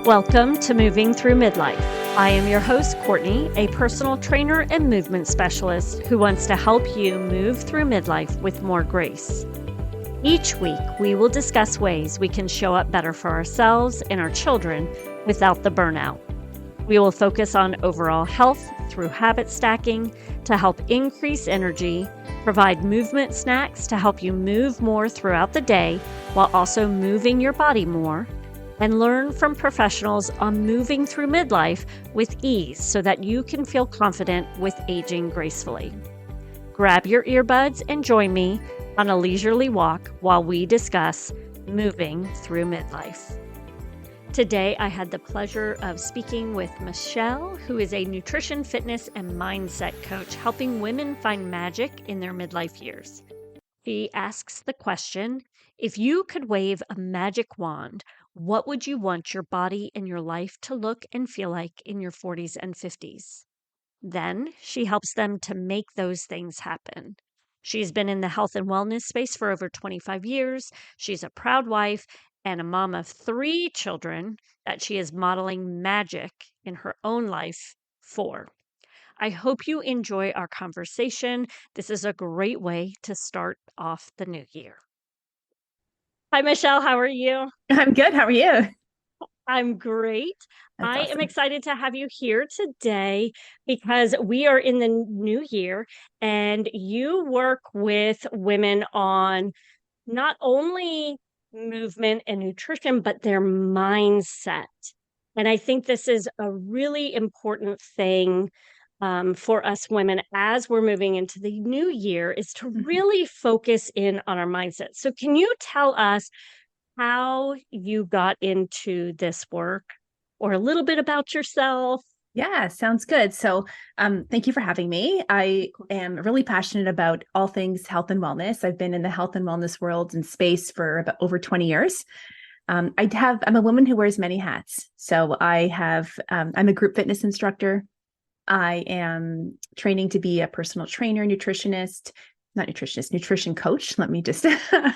Welcome to Moving Through Midlife. I am your host, Courtney, a personal trainer and movement specialist who wants to help you move through midlife with more grace. Each week, we will discuss ways we can show up better for ourselves and our children without the burnout. We will focus on overall health through habit stacking to help increase energy, provide movement snacks to help you move more throughout the day while also moving your body more, and learn from professionals on moving through midlife with ease so that you can feel confident with aging gracefully. Grab your earbuds and join me on a leisurely walk while we discuss moving through midlife. Today, I had the pleasure of speaking with Michelle, who is a nutrition, fitness, and mindset coach helping women find magic in their midlife years. She asks the question, if you could wave a magic wand, what would you want your body and your life to look and feel like in your 40s and 50s? Then she helps them to make those things happen. She's been in the health and wellness space for over 25 years. She's a proud wife and a mom of 3 children that she is modeling magic in her own life for. I hope you enjoy our conversation. This is a great way to start off the new year. Hi, Michelle. How are you? I'm good. How are you? I'm great. That's I am awesome. excited to have you here today because we are in the new year and you work with women on not only movement and nutrition, but their mindset. And I think this is a really important thing for us women as we're moving into the new year is to Mhm. really focus in on our mindset. So can you tell us how you got into this work or a little bit about yourself? Yeah, sounds good. Thank you for having me. I am really passionate about all things health and wellness. I've been in the health and wellness world and space for about over 20 years. I'm a woman who wears many hats. I'm a group fitness instructor. I am training to be a personal trainer, nutrition coach. Let me just, I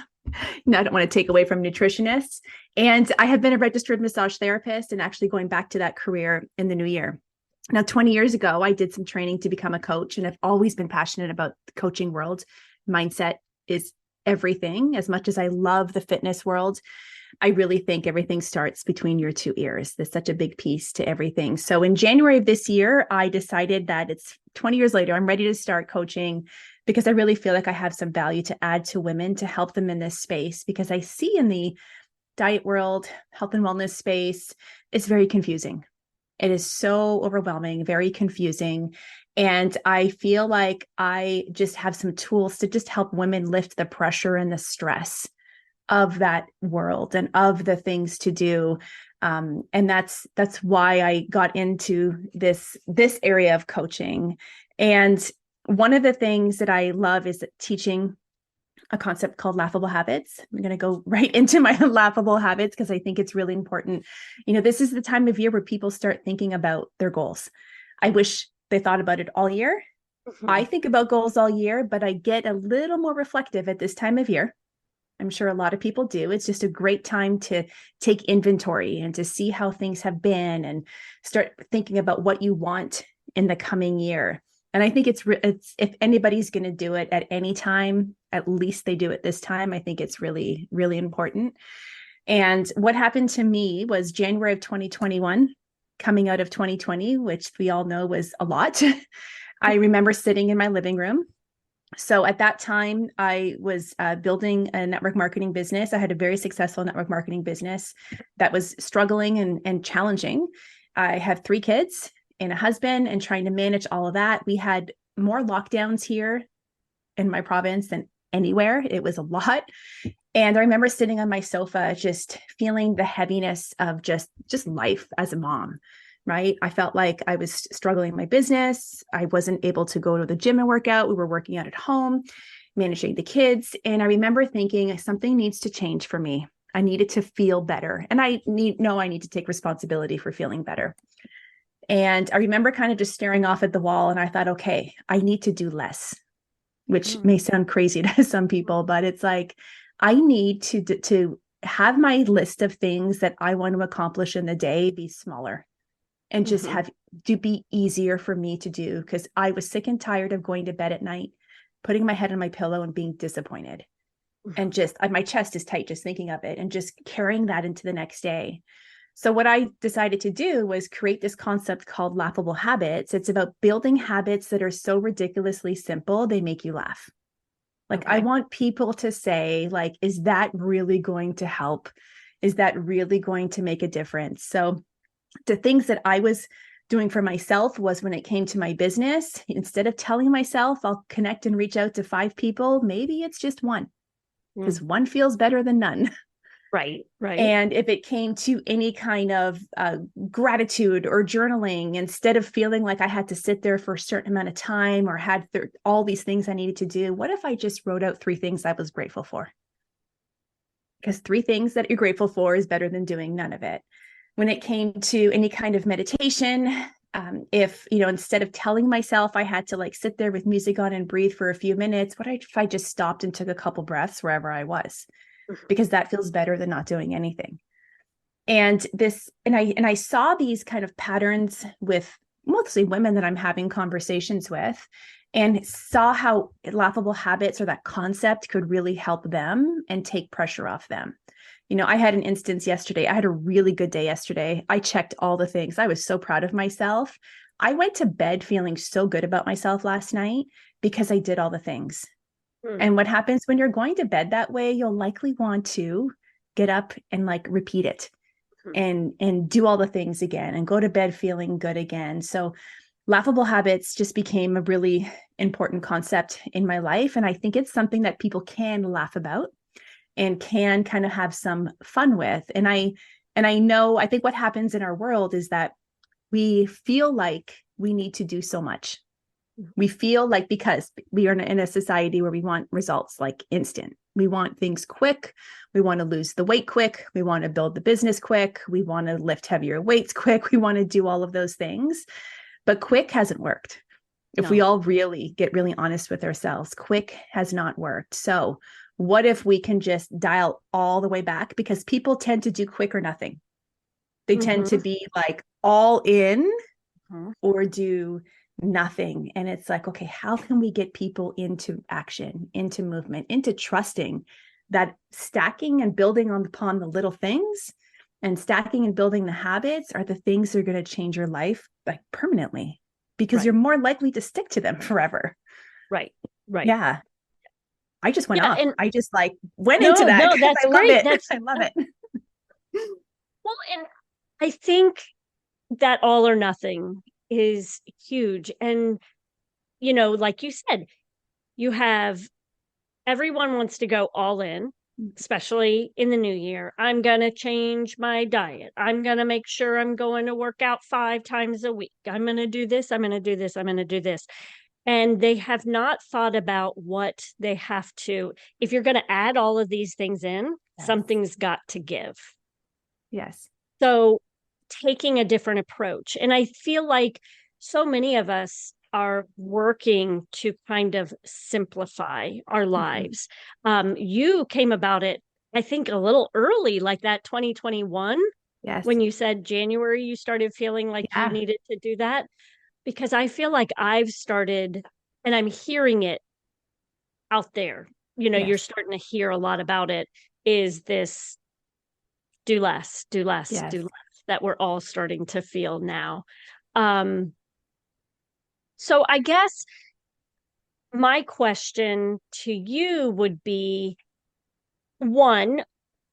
don't want to take away from nutritionists. And I have been a registered massage therapist and actually going back to that career in the new year. Now, 20 years ago, I did some training to become a coach, and I've always been passionate about the coaching world. Mindset is everything. As much as I love the fitness world, I really think everything starts between your 2 ears. There's such a big piece to everything. So in January of this year, I decided that it's 20 years later, I'm ready to start coaching because I really feel like I have some value to add to women to help them in this space, because I see in the diet world, health and wellness space, it's very confusing. It is so overwhelming, very confusing. And I feel like I just have some tools to just help women lift the pressure and the stress of that world and of the things to do. And that's why I got into this area of coaching. And one of the things that I love is teaching a concept called laughable habits. I'm going to go right into my laughable habits because I think it's really important. This is the time of year where people start thinking about their goals. I wish they thought about it all year. I Mhm. think about goals all year, but I get a little more reflective at this time of year. I'm sure a lot of people do. It's just a great time to take inventory and to see how things have been and start thinking about what you want in the coming year. And I think it's if anybody's going to do it at any time, at least they do it this time. I think it's really, really important. And what happened to me was January of 2021, coming out of 2020, which we all know was a lot. I remember sitting in my living room. So at that time, I was building a network marketing business. I had a very successful network marketing business that was struggling and challenging. I have 3 kids and a husband, and trying to manage all of that. We had more lockdowns here in my province than anywhere. It was a lot. And I remember sitting on my sofa, just feeling the heaviness of just life as a mom, right? I felt like I was struggling in my business. I wasn't able to go to the gym and work out. We were working out at home, managing the kids. And I remember thinking something needs to change for me. I needed to feel better. And I need to take responsibility for feeling better. And I remember kind of just staring off at the wall, and I thought, okay, I need to do less, which Mm. may sound crazy to some people, but it's like, I need to have my list of things that I want to accomplish in the day be smaller and just have to be easier for me to do, because I was sick and tired of going to bed at night, putting my head on my pillow and being disappointed. And just my chest is tight just thinking of it, and just carrying that into the next day. So what I decided to do was create this concept called laughable habits. It's about building habits that are so ridiculously simple, they make you laugh. Like, I want people to say, like, is that really going to help? Is that really going to make a difference? So the things that I was doing for myself was, when it came to my business, instead of telling myself I'll connect and reach out to 5 people, maybe it's just one, because one feels better than none. Right. And if it came to any kind of gratitude or journaling, instead of feeling like I had to sit there for a certain amount of time or had all these things I needed to do, what if I just wrote out 3 things I was grateful for? Because 3 things that you're grateful for is better than doing none of it. When it came to any kind of meditation, if, instead of telling myself I had to like sit there with music on and breathe for a few minutes, what if I just stopped and took a couple breaths wherever I was? Because that feels better than not doing anything. And I saw these kind of patterns with mostly women that I'm having conversations with, and saw how laughable habits, or that concept, could really help them and take pressure off them. I had an instance yesterday. I had a really good day yesterday. I checked all the things. I was so proud of myself. I went to bed feeling so good about myself last night because I did all the things. And what happens when you're going to bed that way, you'll likely want to get up and like repeat it and do all the things again and go to bed feeling good again. So laughable habits just became a really important concept in my life. And I think it's something that people can laugh about and can kind of have some fun with. And I think what happens in our world is that we feel like we need to do so much. We feel like, because we are in a society where we want results like instant. We want things quick. We want to lose the weight quick. We want to build the business quick. We want to lift heavier weights quick. We want to do all of those things. But quick hasn't worked. If we all really get really honest with ourselves, quick has not worked. So what if we can just dial all the way back? Because people tend to do quick or nothing. They tend to be like all in or do nothing. And it's like, okay, how can we get people into action, into movement, into trusting that stacking and building upon the little things, and stacking and building the habits, are the things that are going to change your life like permanently, because you're more likely to stick to them forever. Right. Yeah. I just went off. And I just like went into that. No, that's great. I love it. Well, and I think that all or nothing is huge. And, like you said, everyone wants to go all in, especially in the new year. I'm going to change my diet. I'm going to make sure I'm going to work out 5 times a week. I'm going to do this. I'm going to do this. I'm going to do this. And they have not thought about what they have to, if you're going to add all of these things in, something's got to give. Yes. So taking a different approach. And I feel like so many of us are working to kind of simplify our lives. You came about it, I think, a little early, like that 2021. Yes. When you said January, you started feeling like you needed to do that. Because I feel like I've started, and I'm hearing it out there, you're starting to hear a lot about it, is this do less, do less, do less, that we're all starting to feel now. So I guess my question to you would be, one,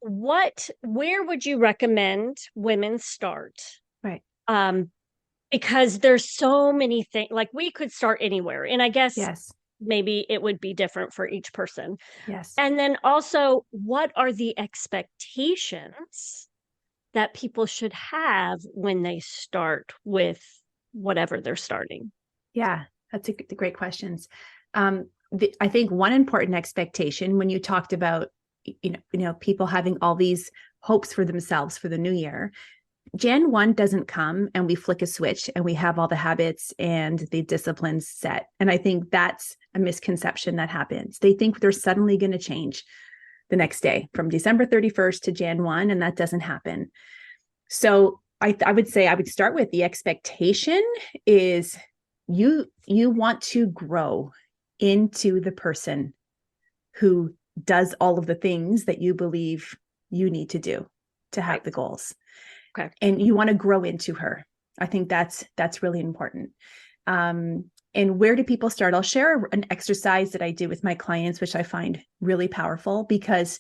where would you recommend women start? Right. Because there's so many things, like we could start anywhere. And I guess maybe it would be different for each person. Yes. And then also, what are the expectations that people should have when they start with whatever they're starting? Yeah, that's the great questions. I think one important expectation, when you talked about, people having all these hopes for themselves for the new year, Jan 1 doesn't come and we flick a switch and we have all the habits and the disciplines set. And I think that's a misconception that happens. They think they're suddenly going to change. the next day from December 31st to Jan 1, and that doesn't happen. So I would say I would start with the expectation is you want to grow into the person who does all of the things that you believe you need to do to have the goals. Okay. And you want to grow into her. I think that's really important. And where do people start? I'll share an exercise that I do with my clients, which I find really powerful, because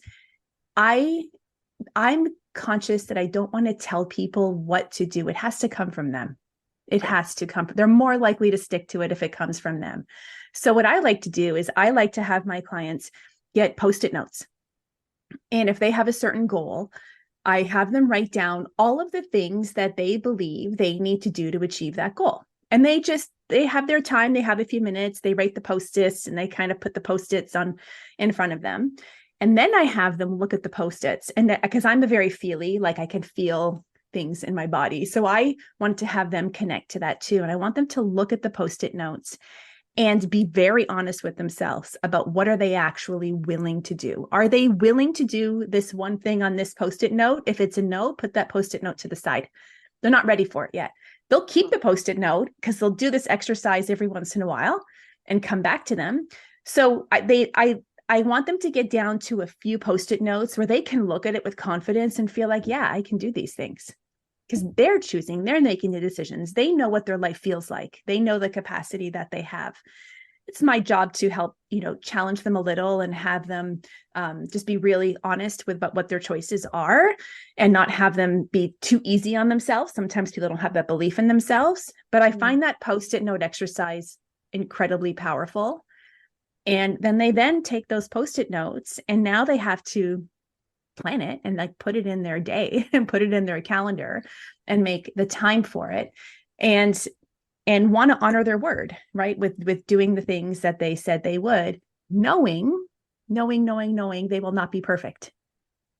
I'm conscious that I don't want to tell people what to do. It has to come from them. It has to come. They're more likely to stick to it if it comes from them. So what I like to do is I like to have my clients get Post-it notes. And if they have a certain goal, I have them write down all of the things that they believe they need to do to achieve that goal. And they have their time, they have a few minutes, they write the Post-its and they kind of put the Post-its on in front of them. And then I have them look at the Post-its, and because I'm a very feely, like I can feel things in my body. So I want to have them connect to that too. And I want them to look at the Post-it notes and be very honest with themselves about what are they actually willing to do. Are they willing to do this one thing on this Post-it note? If it's a no, put that Post-it note to the side. They're not ready for it yet. They'll keep the Post-it note because they'll do this exercise every once in a while and come back to them. So I want them to get down to a few Post-it notes where they can look at it with confidence and feel like, yeah, I can do these things. Because they're choosing, they're making the decisions. They know what their life feels like. They know the capacity that they have. It's my job to help, challenge them a little and have them just be really honest with what their choices are and not have them be too easy on themselves. Sometimes people don't have that belief in themselves, but I find that Post-it note exercise incredibly powerful. And then they take those Post-it notes and now they have to plan it and like put it in their day and put it in their calendar and make the time for it and want to honor their word, right? With doing the things that they said they would, knowing they will not be perfect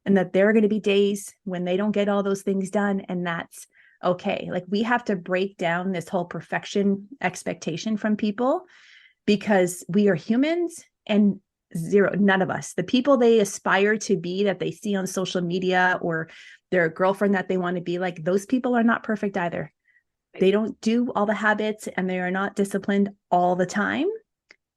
and that there are going to be days when they don't get all those things done. And that's okay. Like we have to break down this whole perfection expectation from people because we are humans and none of us, the people they aspire to be that they see on social media or their girlfriend that they want to be like, those people are not perfect either. They don't do all the habits and they are not disciplined all the time.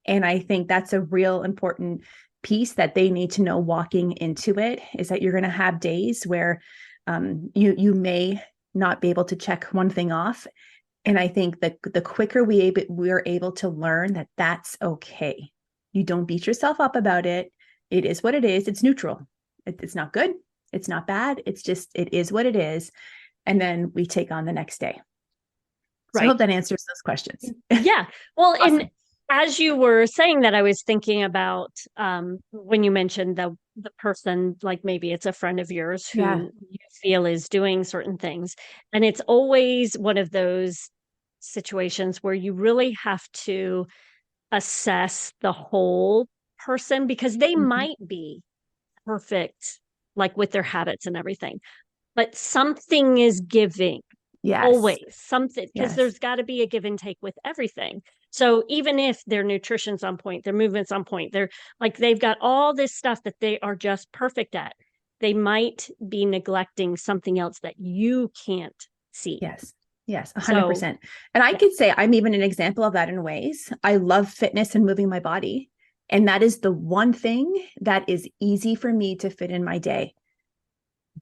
And I think that's a real important piece that they need to know walking into it is that you're going to have days where you may not be able to check one thing off. And I think that the quicker we're able to learn that that's okay. You don't beat yourself up about it. It is what it is. It's neutral. It's not good. It's not bad. It's just, it is what it is. And then we take on the next day. So I hope that answers those questions. Yeah. Well, Awesome. And as you were saying that, I was thinking about when you mentioned the person, like maybe it's a friend of yours who you feel is doing certain things. And it's always one of those situations where you really have to assess the whole person because they might be perfect, like with their habits and everything, but something is giving. Yes. Always something, because Yes. there's got to be a give and take with everything. So even if their nutrition's on point, their movement's on point, they're like, they've got all this stuff that they are just perfect at, they might be neglecting something else that you can't see. Yes, 100%. And I could say I'm even an example of that in ways. I love fitness and moving my body. And that is the one thing that is easy for me to fit in my day.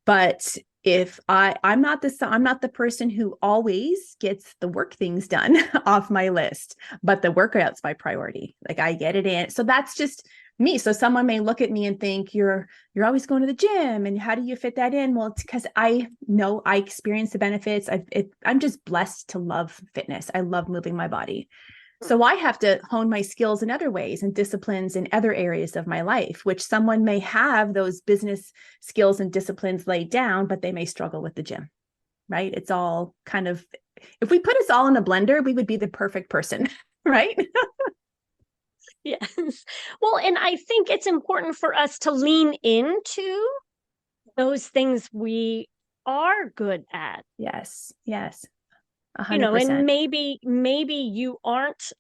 But if I'm not the person who always gets the work things done off my list, but the workout's my priority. Like I get it in. So that's just me. So someone may look at me and think you're always going to the gym and how do you fit that in? Well, it's because I know I experience the benefits. I'm just blessed to love fitness. I love moving my body. So I have to hone my skills in other ways and disciplines in other areas of my life, which someone may have those business skills and disciplines laid down, but they may struggle with the gym, right? It's all kind of, if we put us all in a blender, we would be the perfect person, right? Yes. Well, and I think it's important for us to lean into those things we are good at. Yes. 100%. And maybe you aren't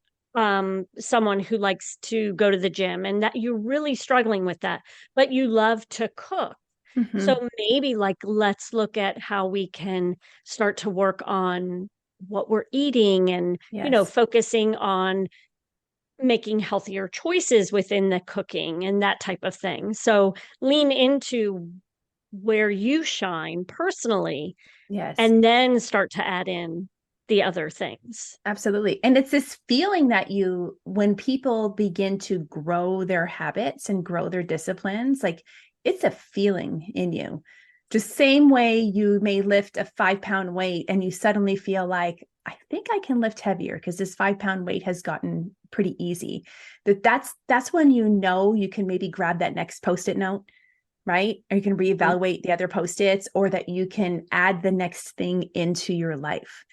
someone who likes to go to the gym and that you're really struggling with that, but you love to cook. Mhm. So maybe like let's look at how we can start to work on what we're eating and, Yes. focusing on making healthier choices within the cooking and that type of thing. So lean into where you shine personally Yes. and then start to add in the other things. Absolutely. And it's this feeling that when people begin to grow their habits and grow their disciplines, like it's a feeling in you. Just same way you may lift a 5-pound weight and you suddenly feel like, I think I can lift heavier because this 5-pound weight has gotten pretty easy. That's when you can maybe grab that next post-it note, right? Or you can reevaluate the other post-its, or that you can add the next thing into your life.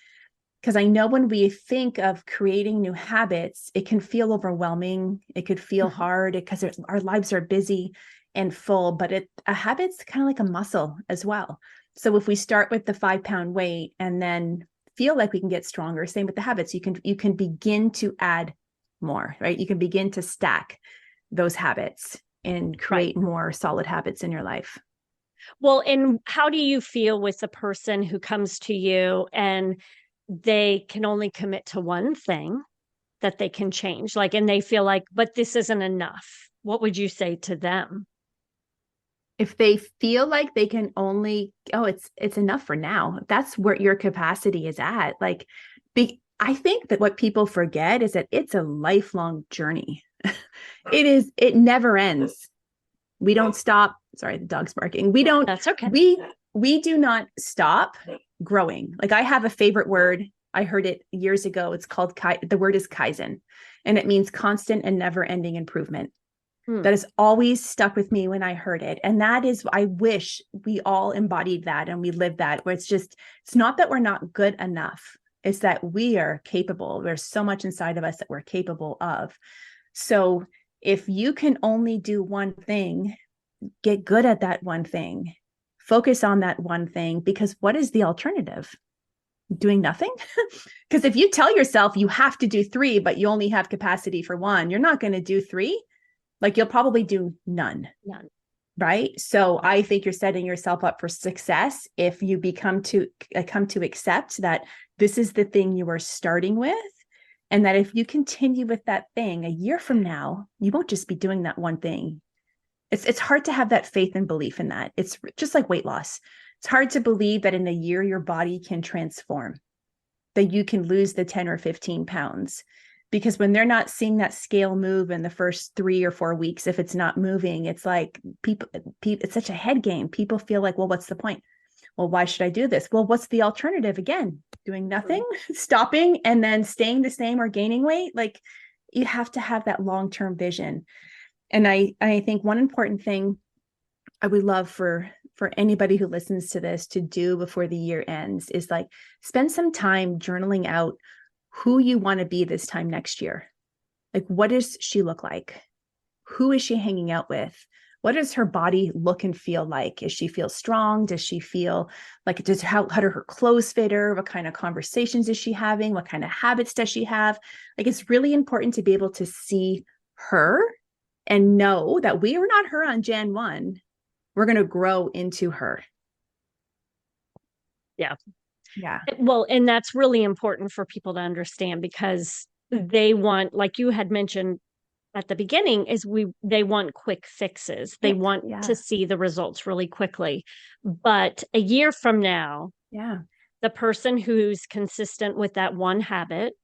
Because I know when we think of creating new habits, it can feel overwhelming. It could feel hard because our lives are busy and full, but a habit's kind of like a muscle as well. So if we start with the 5-pound weight and then feel like we can get stronger, same with the habits, you can begin to add more, right? You can begin to stack those habits and Right. create more solid habits in your life. Well, and how do you feel with the person who comes to you and they can only commit to one thing that they can change? Like, and they feel like, but this isn't enough. What would you say to them? If they feel like they can only, oh, it's enough for now, that's where your capacity is at. Like, I think that what people forget is that it's a lifelong journey. It never ends. We don't stop. Sorry, the dog's barking. That's okay. We do not stop growing. Like, I have a favorite word. I heard it years ago. It's called the word is kaizen, and it means constant and never ending improvement. Hmm. That has always stuck with me when I heard it. And that is, I wish we all embodied that and we lived that, where it's not that we're not good enough. It's that we are capable. There's so much inside of us that we're capable of. So if you can only do one thing, get good at that one thing, focus on that one thing, because what is the alternative? Doing nothing? Because if you tell yourself you have to do 3, but you only have capacity for 1, you're not going to do 3. Like, you'll probably do none. None. Right. So I think you're setting yourself up for success if you come to accept that this is the thing you are starting with. And that if you continue with that thing a year from now, you won't just be doing that one thing. It's hard to have that faith and belief in that. It's just like weight loss. It's hard to believe that in a year, your body can transform, that you can lose the 10 or 15 pounds. Because when they're not seeing that scale move in the first 3 or 4 weeks, if it's not moving, it's like people, it's such a head game. People feel like, well, what's the point? Well, why should I do this? Well, what's the alternative? Again, doing nothing, stopping, and then staying the same or gaining weight. Like, you have to have that long-term vision. And I think one important thing I would love for anybody who listens to this to do before the year ends is like spend some time journaling out who you want to be this time next year. Like, what does she look like? Who is she hanging out with? What does her body look and feel like? Does she feel strong? Does she feel like, how do her clothes fit her? What kind of conversations is she having? What kind of habits does she have? Like, it's really important to be able to see her and know that we are not her on Jan 1. We're going to grow into her. Yeah. Yeah. Well, and that's really important for people to understand because they want, like you had mentioned at the beginning, they want quick fixes. They want to see the results really quickly. But a year from now, Yeah. the person who's consistent with that one habit,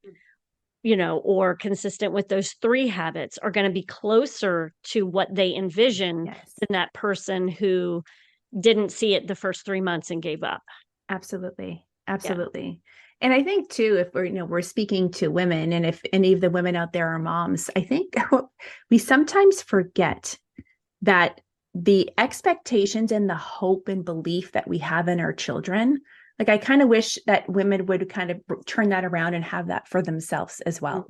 or consistent with those 3 habits are going to be closer to what they envision than that person who didn't see it the first 3 months and gave up. Absolutely. Absolutely. Yeah. And I think too, if we're speaking to women, and if any of the women out there are moms, I think we sometimes forget that the expectations and the hope and belief that we have in our children, like, I kind of wish that women would kind of turn that around and have that for themselves as well,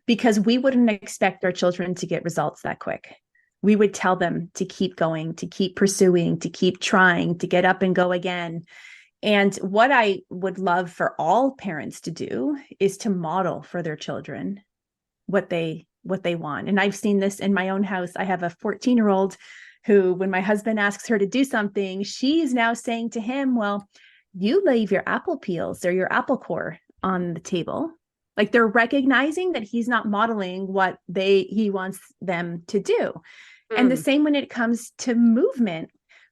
because we wouldn't expect our children to get results that quick. We would tell them to keep going, to keep pursuing, to keep trying, to get up and go again. And what I would love for all parents to do is to model for their children what they want. And I've seen this in my own house. I have a 14-year-old who, when my husband asks her to do something, she's now saying to him, well, you leave your apple peels or your apple core on the table. Like, they're recognizing that he's not modeling what he wants them to do. And the same when it comes to movement.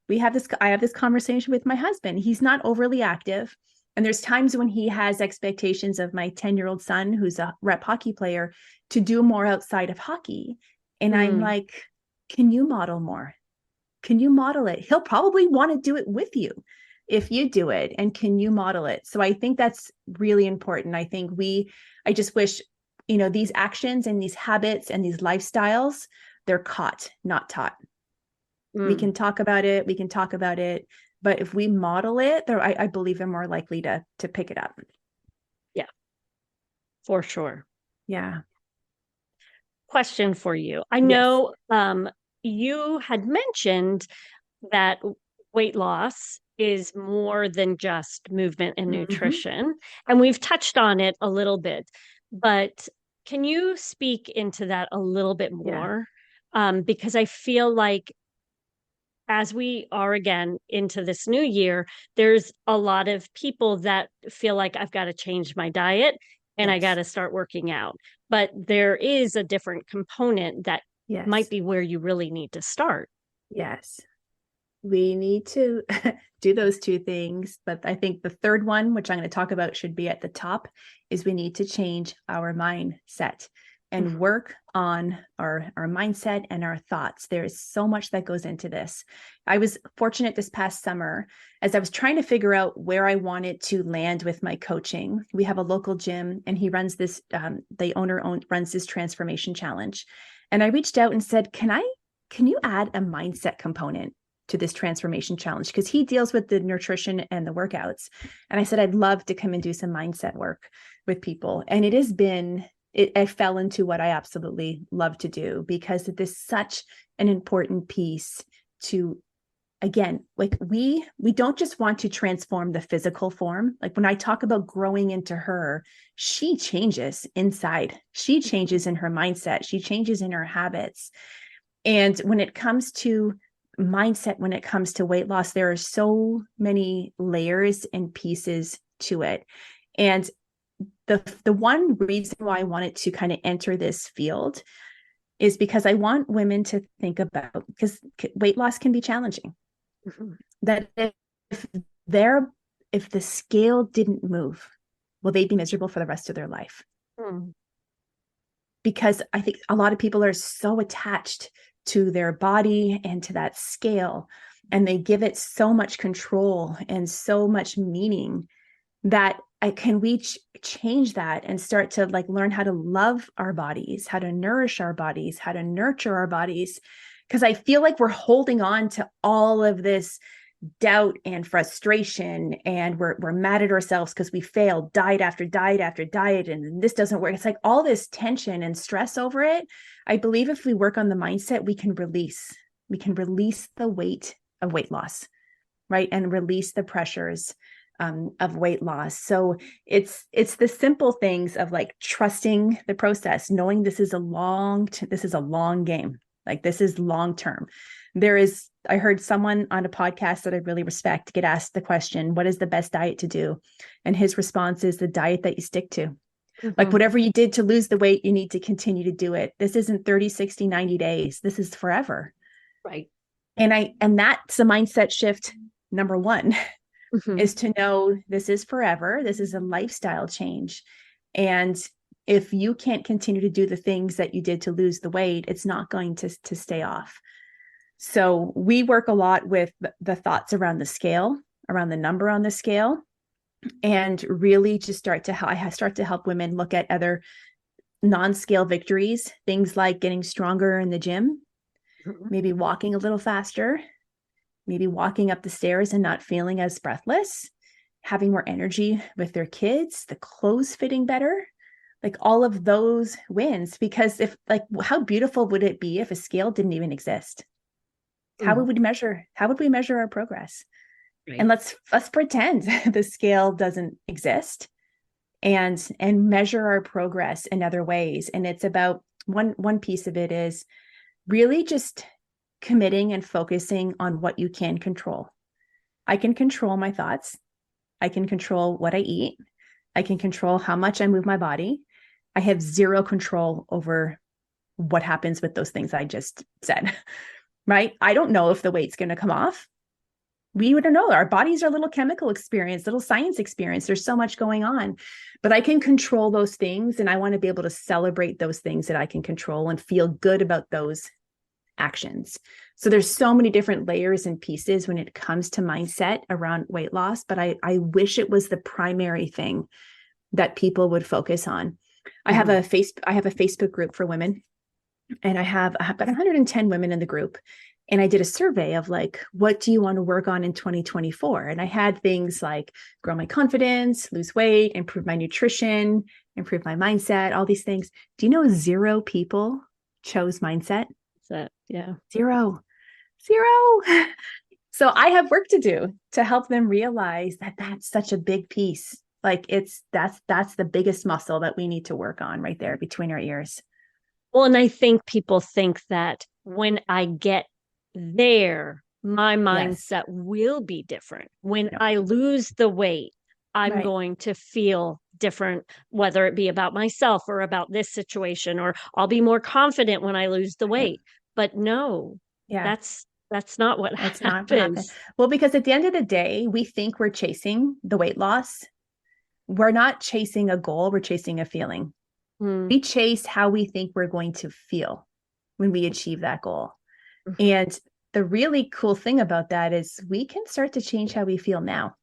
I have this conversation with my husband. He's not overly active. And there's times when he has expectations of my 10-year-old son, who's a rep hockey player, to do more outside of hockey. And I'm like, can you model more? Can you model it? He'll probably want to do it with you if you do it. And can you model it? So I think that's really important. I just wish, these actions and these habits and these lifestyles, they're caught, not taught. We can talk about it. But if we model it, I believe they're more likely to pick it up. Yeah, for sure. Yeah. Question for you. I know you had mentioned that weight loss is more than just movement and nutrition, and we've touched on it a little bit, but can you speak into that a little bit more? Because I feel like as we are again into this new year, there's a lot of people that feel like I've got to change my diet and I got to start working out. But there is a different component that might be where you really need to start. Yes. We need to do those two things. But I think the third one, which I'm going to talk about, should be at the top, is we need to change our mindset and work on our mindset and our thoughts. There is so much that goes into this. I was fortunate this past summer, as I was trying to figure out where I wanted to land with my coaching. We have a local gym, and he runs this, the owner runs this transformation challenge. And I reached out and said, can you add a mindset component to this transformation challenge? Because he deals with the nutrition and the workouts. And I said, I'd love to come and do some mindset work with people. And it has been, I fell into what I absolutely love to do, because it is such an important piece to, again, like we don't just want to transform the physical form. Like when I talk about growing into her, she changes inside. She changes in her mindset. She changes in her habits. And when it comes to mindset, when it comes to weight loss, there are so many layers and pieces to it. And the one reason why I wanted to kind of enter this field is because I want women to think about, because weight loss can be challenging, that if the scale didn't move, will they be miserable for the rest of their life? Because I think a lot of people are so attached to their body and to that scale, and they give it so much control and so much meaning, that can we change that and start to learn how to love our bodies, how to nourish our bodies, how to nurture our bodies? Because I feel like we're holding on to all of this doubt and frustration, and we're mad at ourselves because we failed diet after diet after diet, and this doesn't work. It's like all this tension and stress over it. I believe if we work on the mindset, we can release the weight of weight loss, right? And release the pressures of weight loss. So it's the simple things of trusting the process, knowing this is a long game. Like, this is long term. I heard someone on a podcast that I really respect get asked the question, what is the best diet to do? And his response is the diet that you stick to. Like, whatever you did to lose the weight, you need to continue to do it. This isn't 30, 60, 90 days. This is forever. Right. And that's a mindset shift. Number one is to know this is forever. This is a lifestyle change. And if you can't continue to do the things that you did to lose the weight, it's not going to stay off. So we work a lot with the thoughts around the scale, around the number on the scale, and really just I start to help women look at other non-scale victories, things like getting stronger in the gym, maybe walking a little faster, maybe walking up the stairs and not feeling as breathless, having more energy with their kids, the clothes fitting better, like all of those wins. Because how beautiful would it be if a scale didn't even exist? How would we measure our progress? Right. And let's pretend the scale doesn't exist. and measure our progress in other ways. And it's about one piece of it is really just committing and focusing on what you can control. I can control my thoughts. I can control what I eat. I can control how much I move my body. I have zero control over what happens with those things I just said, right? I don't know if the weight's going to come off. We wouldn't know. Our bodies are a little chemical experience, little science experience. There's so much going on, but I can control those things. And I want to be able to celebrate those things that I can control and feel good about those actions. So there's so many different layers and pieces when it comes to mindset around weight loss, but I wish it was the primary thing that people would focus on. I have a Facebook group for women, and I have about 110 women in the group. And I did a survey of like, what do you want to work on in 2024? And I had things like grow my confidence, lose weight, improve my nutrition, improve my mindset, all these things. Do you know 0 people chose mindset? Yeah. Zero. So I have work to do to help them realize that that's such a big piece. Like that's the biggest muscle that we need to work on right there between our ears. Well, and I think people think that when I get there, my mindset will be different. When I lose the weight, I'm going to feel different, whether it be about myself or about this situation, or I'll be more confident when I lose the weight. But no, that's not what happens. Not what happens. Well, because at the end of the day, we think we're chasing the weight loss. We're not chasing a goal, we're chasing a feeling. We chase how we think we're going to feel when we achieve that goal. And the really cool thing about that is we can start to change how we feel now.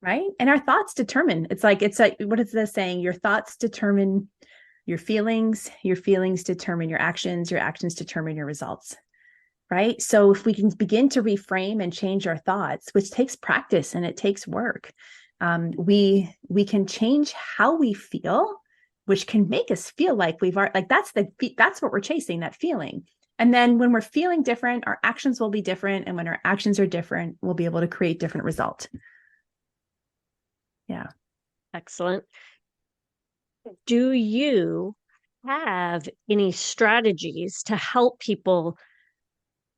Right? And our thoughts determine. It's like what is the saying? Your thoughts determine your feelings determine your actions determine your results. Right? So if we can begin to reframe and change our thoughts, which takes practice and it takes work, we can change how we feel, which can make us feel like that's what we're chasing, that feeling. And then when we're feeling different, our actions will be different. And when our actions are different, we'll be able to create different results. Yeah. Excellent. Do you have any strategies to help people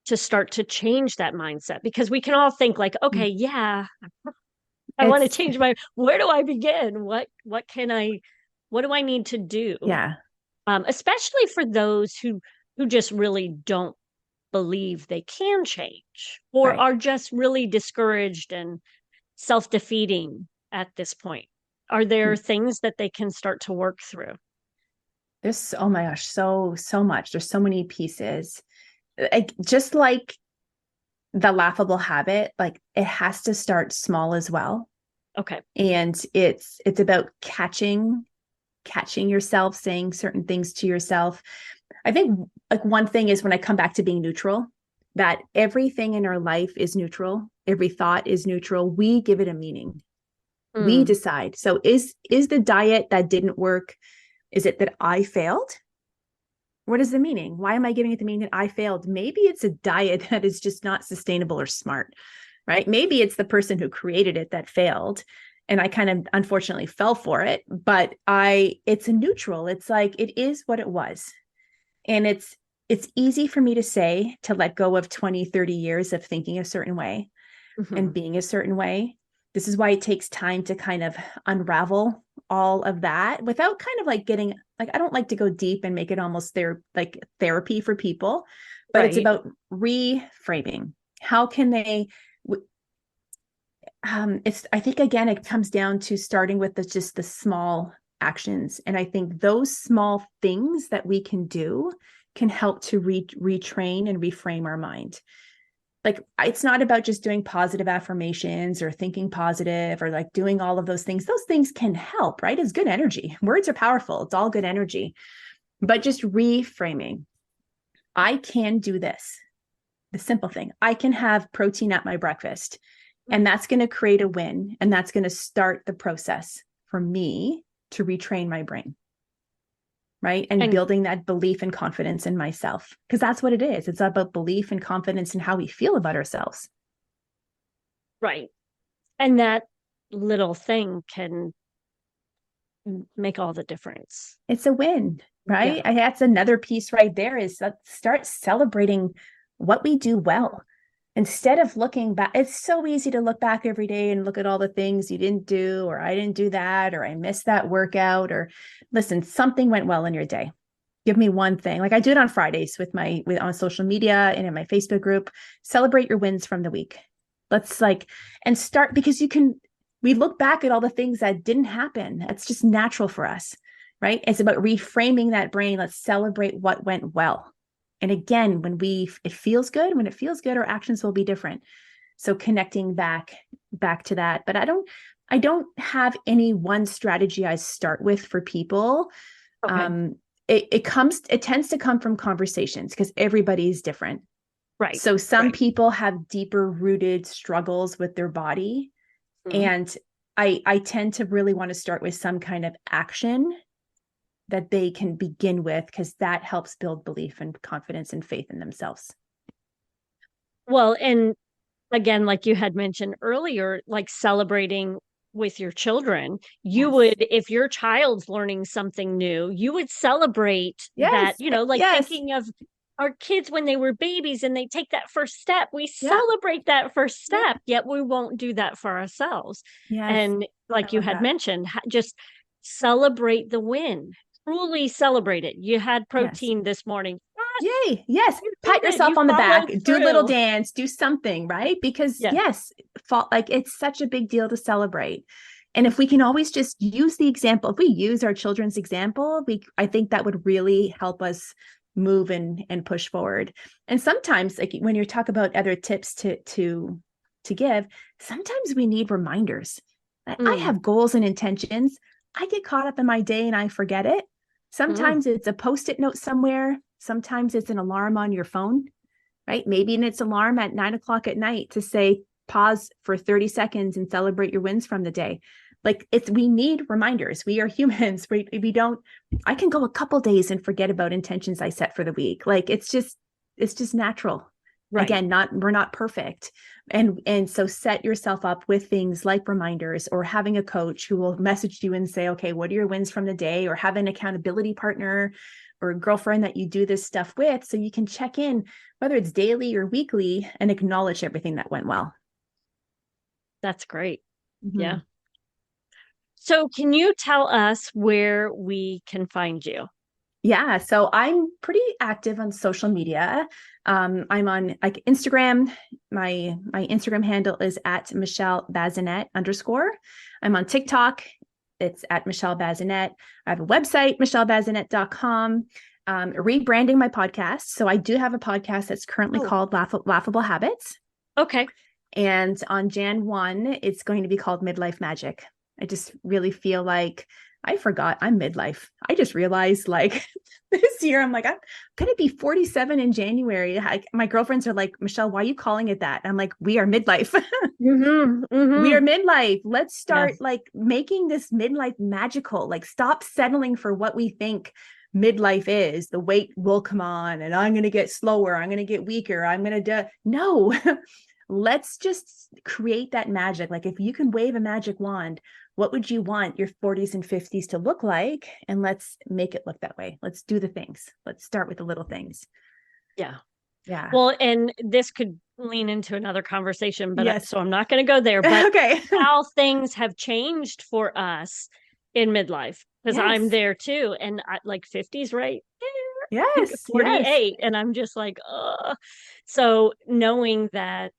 to start to change that mindset? Because we can all think like, okay, yeah, I want to change where do I begin? What do I need to do? Yeah. Especially for those who just really don't believe they can change, or are just really discouraged and self-defeating at this point. Are there things that they can start to work through? There's, oh my gosh, so much. There's so many pieces. Just like the laughable habit, like it has to start small as well. Okay. And it's about catching yourself, saying certain things to yourself. I think like one thing is when I come back to being neutral, that everything in our life is neutral. Every thought is neutral. We give it a meaning. We decide. So is the diet that didn't work, is it that I failed? What is the meaning? Why am I giving it the meaning that I failed? Maybe it's a diet that is just not sustainable or smart, right? Maybe it's the person who created it that failed. And I kind of unfortunately fell for it, but it's a neutral. It's like, it is what it was. And it's easy for me to say, to let go of 20, 30 years of thinking a certain way and being a certain way. This is why it takes time to kind of unravel all of that without kind of like getting, like, I don't like to go deep and make it almost like therapy for people, but it's about reframing. How can they, I think, again, it comes down to starting with just the small actions. And I think those small things that we can do can help to retrain and reframe our mind. Like, it's not about just doing positive affirmations or thinking positive or like doing all of those things. Those things can help, right? It's good energy. Words are powerful. It's all good energy, but just reframing. I can do this. The simple thing. I can have protein at my breakfast, and that's going to create a win. And that's going to start the process for me to retrain my brain. Right. And building that belief and confidence in myself, because that's what it is. It's about belief and confidence in how we feel about ourselves. Right. And that little thing can make all the difference. It's a win, right? Yeah. That's another piece right there is let's start celebrating what we do well. Instead of looking back, it's so easy to look back every day and look at all the things you didn't do, or I didn't do that, or I missed that workout, or listen, something went well in your day. Give me one thing. Like I do it on Fridays on social media and in my Facebook group. Celebrate your wins from the week. Let's and start, because we look back at all the things that didn't happen. That's just natural for us, right? It's about reframing that brain. Let's celebrate what went well. And again, when it feels good, our actions will be different. So connecting back to that. But I don't have any one strategy I start with for people. Okay. It tends to come from conversations because everybody's different. Right. So some people have deeper rooted struggles with their body. Mm-hmm. And I tend to really want to start with some kind of action that they can begin with, because that helps build belief and confidence and faith in themselves. Well, and again, like you had mentioned earlier, like celebrating with your children, you would, if your child's learning something new, you would celebrate that, like thinking of our kids when they were babies and they take that first step. We celebrate that first step, yet we won't do that for ourselves. And like you had mentioned, just celebrate the win. Truly celebrate it. You had protein this morning. Yay. Yes. Pat yourself on the back, do a little dance, do something, right? Because it's such a big deal to celebrate. And if we can always just use the example, if we use our children's example, I think that would really help us move and push forward. And sometimes, like when you talk about other tips to give, sometimes we need reminders. I have goals and intentions. I get caught up in my day and I forget it. Sometimes it's a Post-it note somewhere. Sometimes it's an alarm on your phone, right? Maybe it's an alarm at 9:00 at night to say, pause for 30 seconds and celebrate your wins from the day. We need reminders. We are humans. We don't, I can go a couple days and forget about intentions I set for the week. It's just natural. Right. Again, we're not perfect. And so set yourself up with things like reminders, or having a coach who will message you and say, okay, what are your wins from the day? Or have an accountability partner or a girlfriend that you do this stuff with, so you can check in, whether it's daily or weekly, and acknowledge everything that went well. That's great. Mm-hmm. Yeah. So can you tell us where we can find you? Yeah. So I'm pretty active on social media. I'm on Instagram. My Instagram handle is at Michelle Bazinet _. I'm on TikTok. It's at Michelle Bazinet. I have a website, michellebazinet.com. Rebranding my podcast. So I do have a podcast that's currently called Laughable Habits. Okay. And on Jan 1, it's going to be called Midlife Magic. I just really feel like I forgot I'm midlife. I just realized this year, I'm going to be 47 in January. My girlfriends are like, Michelle, why are you calling it that? I'm like, we are midlife. Mm-hmm, mm-hmm. We are midlife. Let's start making this midlife magical. Stop settling for what we think midlife is. The weight will come on and I'm going to get slower. I'm going to get weaker. I'm going to no. Let's just create that magic. If you can wave a magic wand, what would you want your 40s and 50s to look like? And let's make it look that way. Let's do the things. Let's start with the little things. Yeah. Yeah. Well, and this could lean into another conversation, but so I'm not going to go there. But okay. How things have changed for us in midlife, because I'm there too. And 50s, right? Yes. 48. And I'm just so knowing that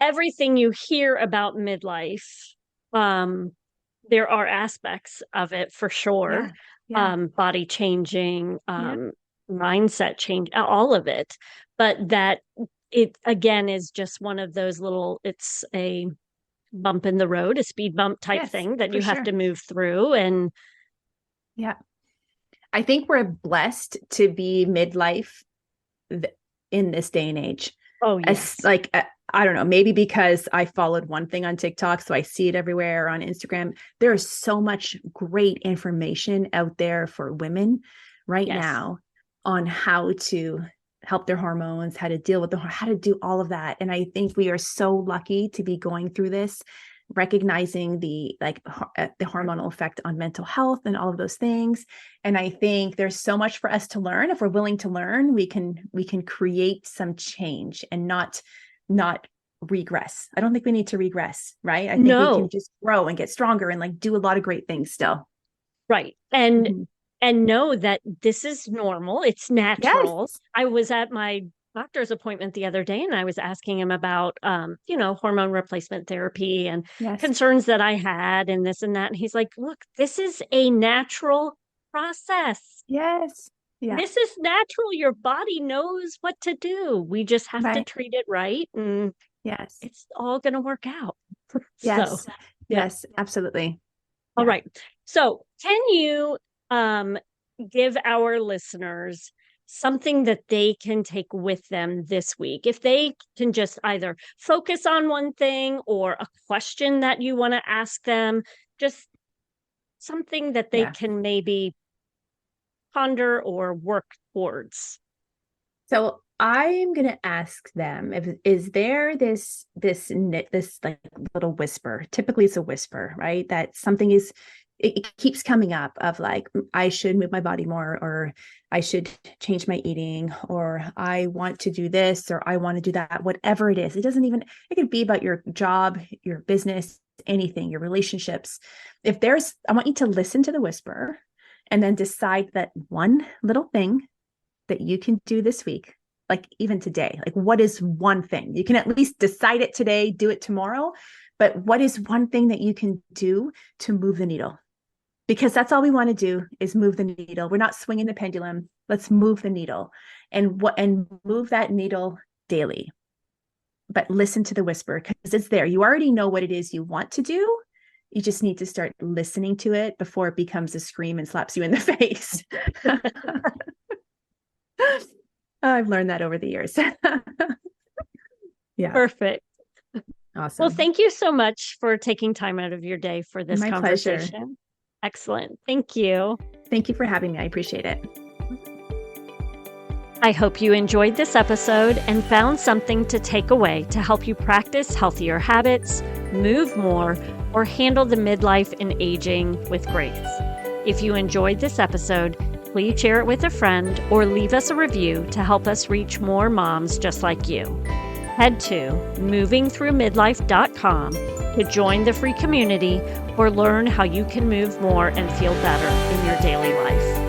everything you hear about midlife, there are aspects of it for sure. Body changing, mindset change, all of it. But that it again is just one of those it's a bump in the road, a speed bump type thing that you have to move through. And I think we're blessed to be midlife in this day and age. Oh, yes. I don't know, maybe because I followed one thing on TikTok, so I see it everywhere, on Instagram. There is so much great information out there for women right now on how to help their hormones, how to deal with how to do all of that. And I think we are so lucky to be going through this recognizing the the hormonal effect on mental health and all of those things. And I think there's so much for us to learn. If we're willing to learn, we can create some change and not regress. I don't think we need to regress, right? I think we can just grow and get stronger and like do a lot of great things still. Right. And know that this is normal. It's natural. Yes. I was at my doctor's appointment the other day and I was asking him about, hormone replacement therapy and concerns that I had and this and that. And he's like, look, this is a natural process. Yes. Yeah. This is natural. Your body knows what to do. We just have to treat it right. And it's all going to work out. Yes. So, yes, absolutely. All right. So can you give our listeners something that they can take with them this week? If they can just either focus on one thing or a question that you want to ask them, just something that they can maybe ponder or work towards. So I'm going to ask them, is there this like little whisper? Typically it's a whisper, right? That something is, it keeps coming up of like, I should move my body more, or I should change my eating, or I want to do this, or I want to do that, whatever it is. It could be about your job, your business, anything, your relationships. I want you to listen to the whisper and then decide that one little thing that you can do this week, like even today, like what is one thing? You can at least decide it today, do it tomorrow, but what is one thing that you can do to move the needle? Because that's all we want to do is move the needle. We're not swinging the pendulum. Let's move the needle and move that needle daily. But listen to the whisper because it's there. You already know what it is you want to do. You just need to start listening to it before it becomes a scream and slaps you in the face. I've learned that over the years. Perfect. Awesome. Well, thank you so much for taking time out of your day for this conversation. Pleasure. Excellent. Thank you. Thank you for having me. I appreciate it. I hope you enjoyed this episode and found something to take away to help you practice healthier habits, move more, or handle the midlife and aging with grace. If you enjoyed this episode, please share it with a friend or leave us a review to help us reach more moms just like you. Head to movingthroughmidlife.com to join the free community or learn how you can move more and feel better in your daily life.